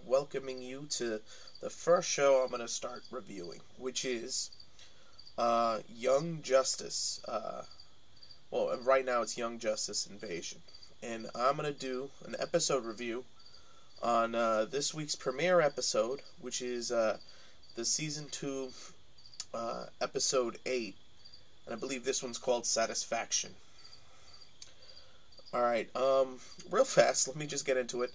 welcoming you to the first show I'm going to start reviewing, which is Young Justice. Well, right now it's Young Justice Invasion. And I'm going to do an episode review on this week's premiere episode, which is the Season 2, Episode 8. And I believe this one's called Satisfaction. Alright, real fast, let me just get into it.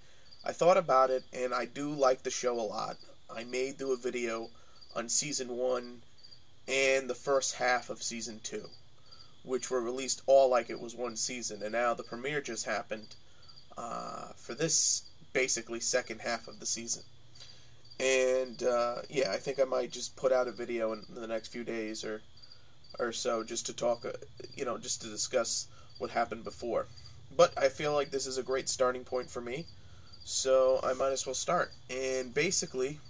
I thought about it, and I do like the show a lot. I may do a video on Season 1 and the first half of Season 2, which were released all like it was one season, and now the premiere just happened for this, basically, second half of the season. And, yeah, I think I might just put out a video in the next few days or so, just to talk, just to discuss what happened before. But I feel like this is a great starting point for me, so I might as well start. And basically,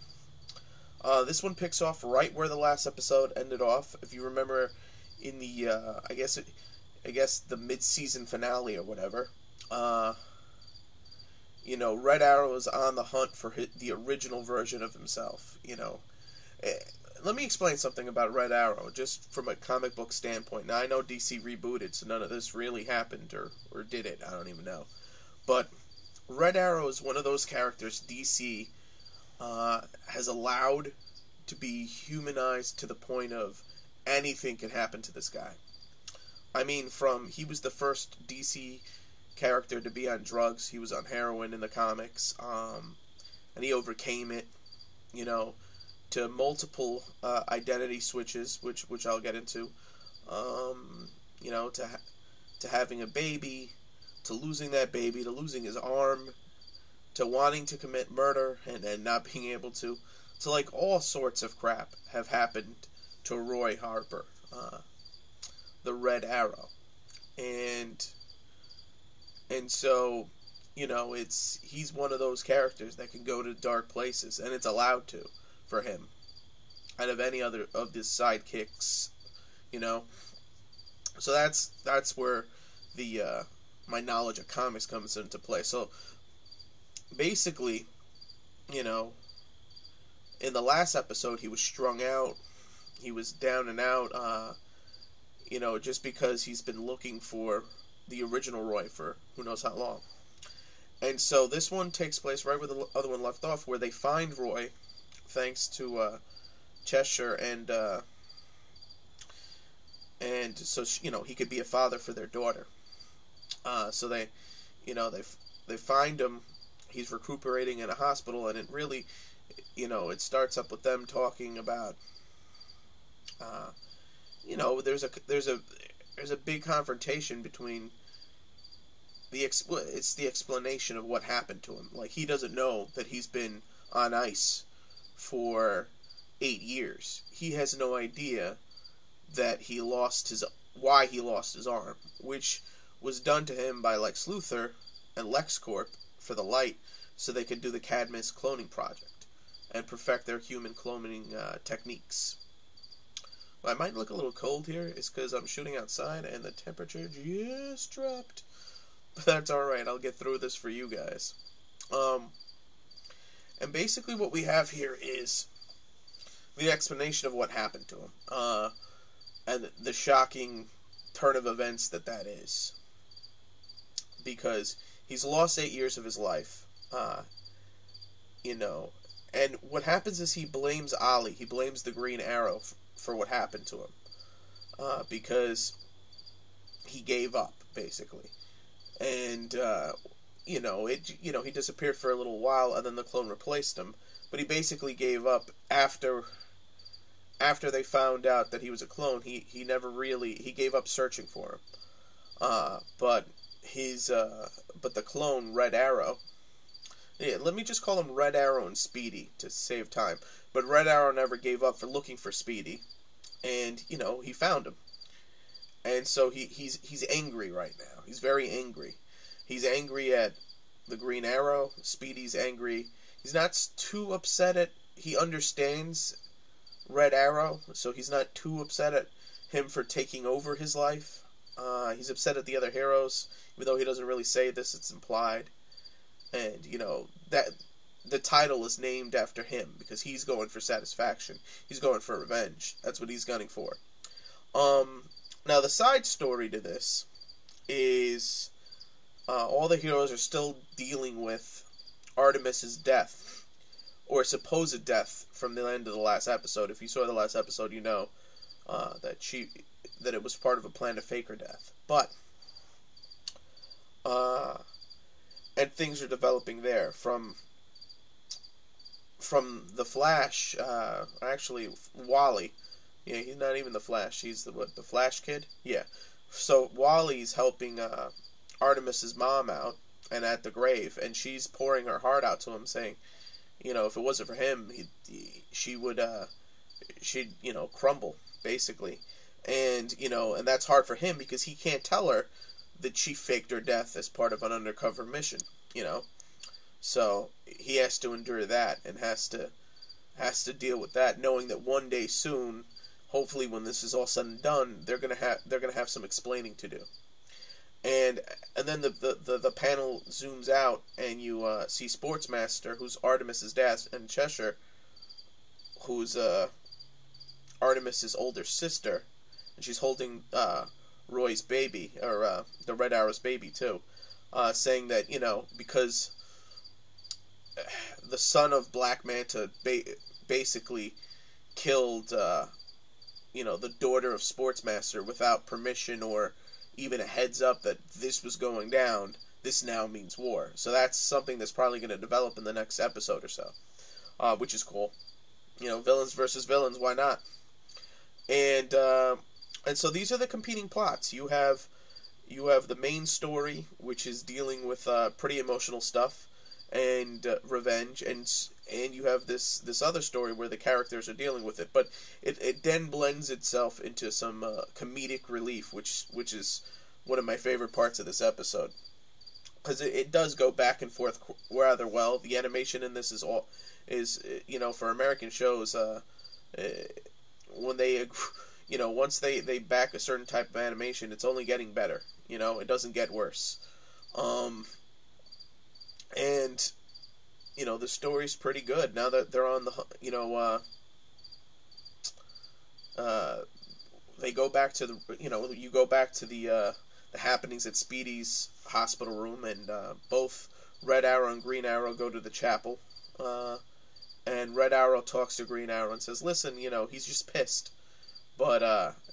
this one picks off right where the last episode ended off. If you remember, in the I guess the mid-season finale or whatever, Red Arrow is on the hunt for the original version of himself. Let me explain something about Red Arrow, just from a comic book standpoint. Now, I know DC rebooted, so none of this really happened, or did it? I don't even know. But Red Arrow is one of those characters DC has allowed to be humanized to the point of anything can happen to this guy. I mean, he was the first DC character to be on drugs. He was on heroin in the comics, and he overcame it, to multiple identity switches, which I'll get into, to having a baby, to losing that baby, to losing his arm, to wanting to commit murder and not being able to. So, like, all sorts of crap have happened to Roy Harper, the Red Arrow. And so, he's one of those characters that can go to dark places, and it's allowed to for him, out of any other of the sidekicks, So that's where the my knowledge of comics comes into play. So basically, in the last episode, he was strung out, he was down and out, just because he's been looking for the original Roy for who knows how long. And so this one takes place right where the other one left off, where they find Roy, thanks to Cheshire, and so he could be a father for their daughter. So they find him. He's recuperating in a hospital, and it really, it starts up with them talking about, there's a big confrontation between it's the explanation of what happened to him. Like, he doesn't know that he's been on ice for 8 years. He has no idea that why he lost his arm, which was done to him by Lex Luthor and LexCorp for the light, so they could do the Cadmus cloning project and perfect their human cloning techniques. Well, I might look a little cold here. It's because I'm shooting outside and the temperature just dropped. But that's alright. I'll get through this for you guys. And basically what we have here is the explanation of what happened to him. And the shocking turn of events that is. Because he's lost 8 years of his life. And what happens is he blames Ollie. He blames the Green Arrow for what happened to him. Because he gave up, basically. And, he disappeared for a little while, and then the clone replaced him. But he basically gave up after they found out that he was a clone. He never really, he gave up searching for him. But the clone, Red Arrow, let me just call him Red Arrow and Speedy to save time. But Red Arrow never gave up for looking for Speedy, and, he found him. And so he's angry right now. He's very angry. He's angry at the Green Arrow. Speedy's angry. He's not too upset at... He understands Red Arrow, so he's not too upset at him for taking over his life. He's upset at the other heroes, even though he doesn't really say this, it's implied. And, the title is named after him because he's going for satisfaction. He's going for revenge. That's what he's gunning for. Now the side story to this is all the heroes are still dealing with Artemis's death, or supposed death, from the end of the last episode. If you saw the last episode, you know that it was part of a plan to fake her death. But and things are developing there from the Flash. Actually, Wally. Yeah, he's not even the Flash. He's the Flash kid. Yeah. So Wally's helping Artemis's mom out and at the grave, and she's pouring her heart out to him, saying, if it wasn't for him, she'd crumble, basically. And and that's hard for him because he can't tell her that she faked her death as part of an undercover mission, So he has to endure that and has to deal with that, knowing that one day soon, hopefully when this is all said and done, they're gonna have some explaining to do. And then the panel zooms out and you see Sportsmaster, who's Artemis's dad, and Cheshire, who's Artemis's older sister, and she's holding Roy's baby, or the Red Arrow's baby too, saying that because the son of Black Manta basically killed the daughter of Sportsmaster without permission or even a heads up that this was going down, this now means war. So that's something that's probably going to develop in the next episode or so, which is cool. Villains versus villains, why not? And so these are the competing plots. You have the main story, which is dealing with pretty emotional stuff and revenge, and you have this other story where the characters are dealing with it, but it then blends itself into some comedic relief, which is one of my favorite parts of this episode, because it does go back and forth rather well. The animation in this is for American shows, when they once they back a certain type of animation, it's only getting better. It doesn't get worse. And the story's pretty good now that they're on the they go back to the you go back to the happenings at Speedy's hospital room, and both Red Arrow and Green Arrow go to the chapel, and Red Arrow talks to Green Arrow and says, listen, he's just pissed, but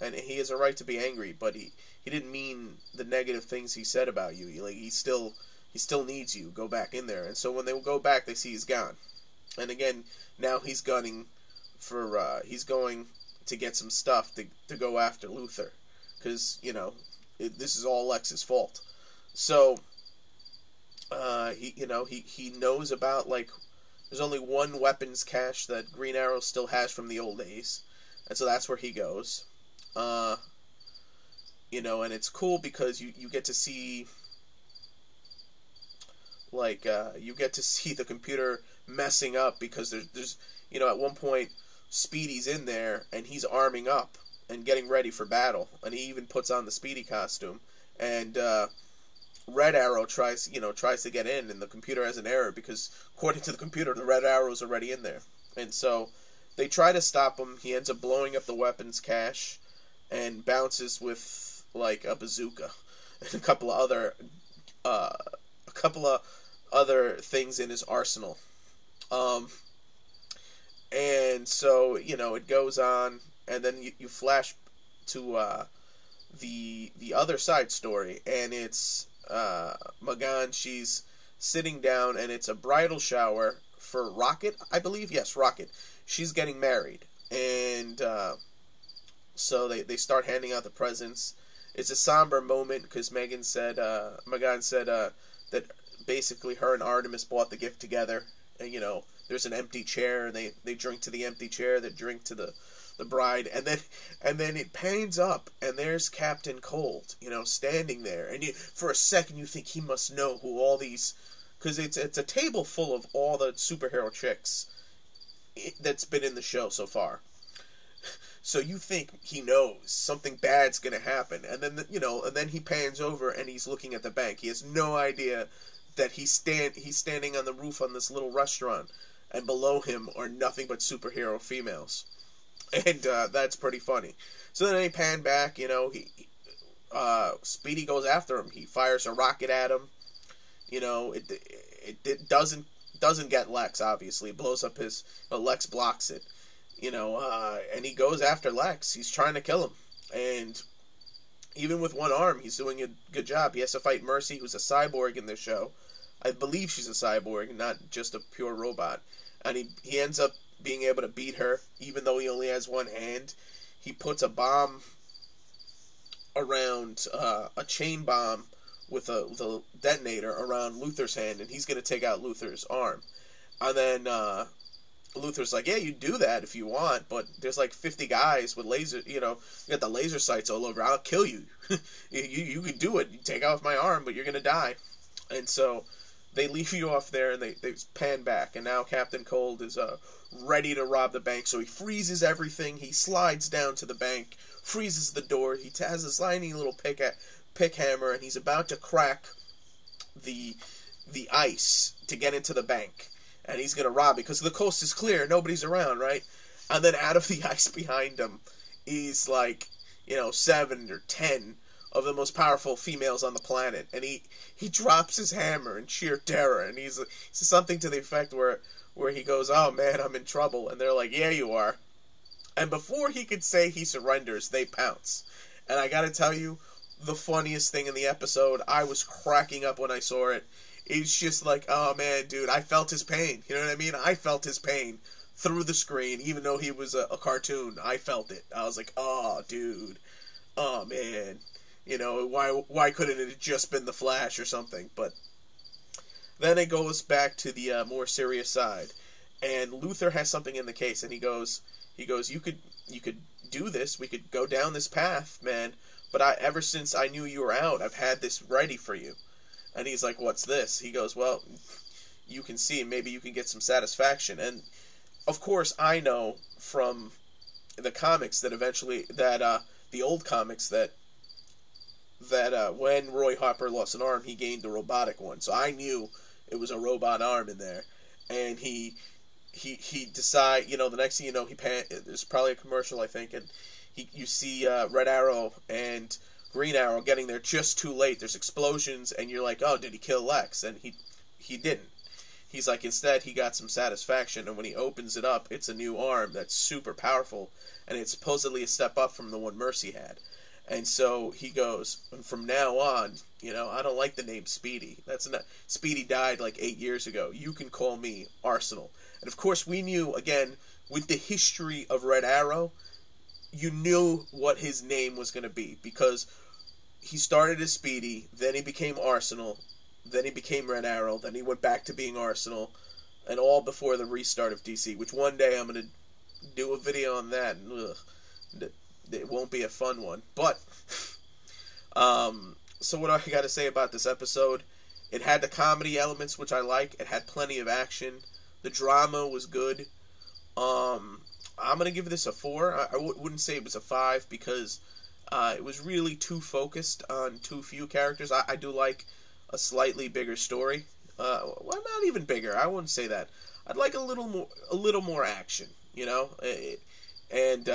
and he has a right to be angry, but he didn't mean the negative things he said about you. He still needs you. Go back in there. And so when they go back, they see he's gone. And again, now he's gunning for, he's going to get some stuff to go after Luthor. Because, this is all Lex's fault. So, he knows about, there's only one weapons cache that Green Arrow still has from the old days. And so that's where he goes. And it's cool because you get to see, you get to see the computer messing up because there's at one point Speedy's in there and he's arming up and getting ready for battle, and he even puts on the Speedy costume, and Red Arrow tries to get in, and the computer has an error because according to the computer the Red Arrow's already in there, and so they try to stop him. He ends up blowing up the weapons cache and bounces with a bazooka and a couple of other things in his arsenal. And so, it goes on, and then you flash to the other side story, and it's Magan. She's sitting down, and it's a bridal shower for Rocket, I believe. Yes, Rocket. She's getting married, and so they start handing out the presents. It's a somber moment because Magan said that basically her and Artemis bought the gift together, and there's an empty chair, and they drink to the empty chair, they drink to the bride, and then it pans up, and there's Captain Cold, standing there, and for a second you think he must know who all these, because it's a table full of all the superhero chicks that's been in the show so far. So you think he knows something bad's gonna happen, and then and then he pans over and he's looking at the bank. He has no idea that he's standing on the roof on this little restaurant, and below him are nothing but superhero females, and that's pretty funny. So then they pan back, Speedy goes after him. He fires a rocket at him. It doesn't get Lex, obviously. It blows up but Lex blocks it. And he goes after Lex. He's trying to kill him. And even with one arm, he's doing a good job. He has to fight Mercy, who's a cyborg in this show. I believe she's a cyborg, not just a pure robot. And he ends up being able to beat her, even though he only has one hand. He puts a bomb around, a chain bomb with a detonator around Luthor's hand, and he's going to take out Luthor's arm. And then Luthor's like, yeah, you do that if you want, but there's like 50 guys with laser, you got the laser sights all over. I'll kill you. you can do it. You take off my arm, but you're going to die. And so they leave you off there, and they pan back, and now Captain Cold is ready to rob the bank, so he freezes everything. He slides down to the bank, freezes the door. He has this tiny little pick hammer, and he's about to crack the ice to get into the bank, and he's going to rob it because the coast is clear, nobody's around, right? And then out of the ice behind him is 7 or 10 of the most powerful females on the planet, and he drops his hammer in sheer terror, and he's something to the effect where he goes, oh man, I'm in trouble, and they're like, yeah, you are. And before he could say he surrenders, they pounce. And I gotta tell you, the funniest thing in the episode, I was cracking up when I saw it. It's just like, oh man, dude, I felt his pain. You know what I mean? I felt his pain through the screen, even though he was a cartoon. I felt it. I was like, oh, dude. Oh, man. Why couldn't it have just been the Flash or something? But then it goes back to the more serious side. And Luthor has something in the case, and he goes, you could do this. We could go down this path, man. But ever since I knew you were out, I've had this ready for you. And he's like, what's this? He goes, well, you can see, maybe you can get some satisfaction. And, of course, I know from the comics that the old comics that when Roy Harper lost an arm, he gained a robotic one. So I knew it was a robot arm in there. And he decide, the next thing you know, there's probably a commercial, I think, and you see Red Arrow and Green Arrow getting there just too late. There's explosions, and you're like, oh, did he kill Lex? And he didn't. He's like, instead, he got some satisfaction, and when he opens it up, it's a new arm that's super powerful, and it's supposedly a step up from the one Mercy had. And so he goes, from now on, I don't like the name Speedy. Speedy died like 8 years ago. You can call me Arsenal. And of course, we knew, again, with the history of Red Arrow, you knew what his name was going to be, because he started as Speedy, then he became Arsenal, then he became Red Arrow, then he went back to being Arsenal, and all before the restart of DC, which one day I'm going to do a video on that, and it won't be a fun one. But, so what do I got to say about this episode? It had the comedy elements, which I like. It had plenty of action. The drama was good. I'm going to give this a 4. I wouldn't say it was a 5 because it was really too focused on too few characters. I do like a slightly bigger story. Well, not even bigger. I wouldn't say that. I'd like a little more action, And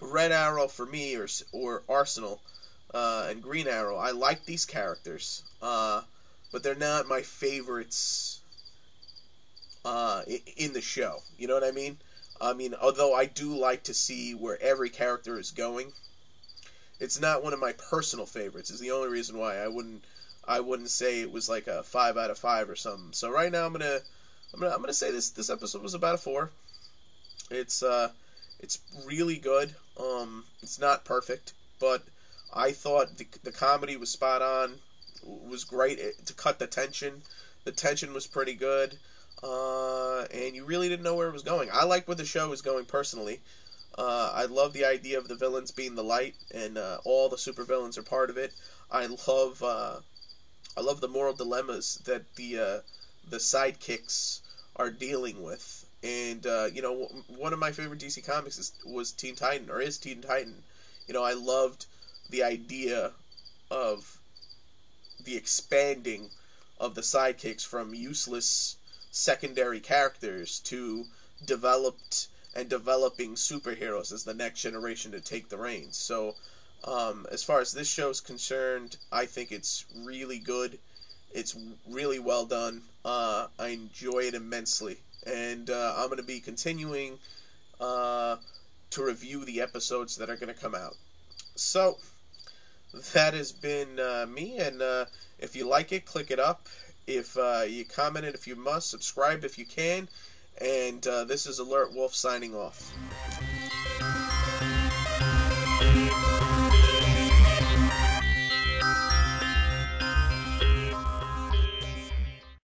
Red Arrow for me, or Arsenal, and Green Arrow, I like these characters, but they're not my favorites in the show. You know what I mean? Although I do like to see where every character is going, it's not one of my personal favorites. Is the only reason why I wouldn't say it was like a 5 out of 5 or something. So right now I'm gonna say this episode was about a 4. It's really good. It's not perfect, but I thought the comedy was spot on. Was great to cut the tension. The tension was pretty good. And you really didn't know where it was going. I like where the show was going personally. I love the idea of the villains being the light, and all the supervillains are part of it. I love the moral dilemmas that the sidekicks are dealing with. And one of my favorite DC comics is Teen Titan. I loved the idea of the expanding of the sidekicks, from useless secondary characters to developed and developing superheroes as the next generation to take the reins. So as far as this show is concerned, I think it's really good. It's really well done. I enjoy it immensely, and I'm going to be continuing to review the episodes that are going to come out. So that has been me, and if you like it, click it up. If you comment it if you must, subscribe if you can, and this is Alert Wolf signing off.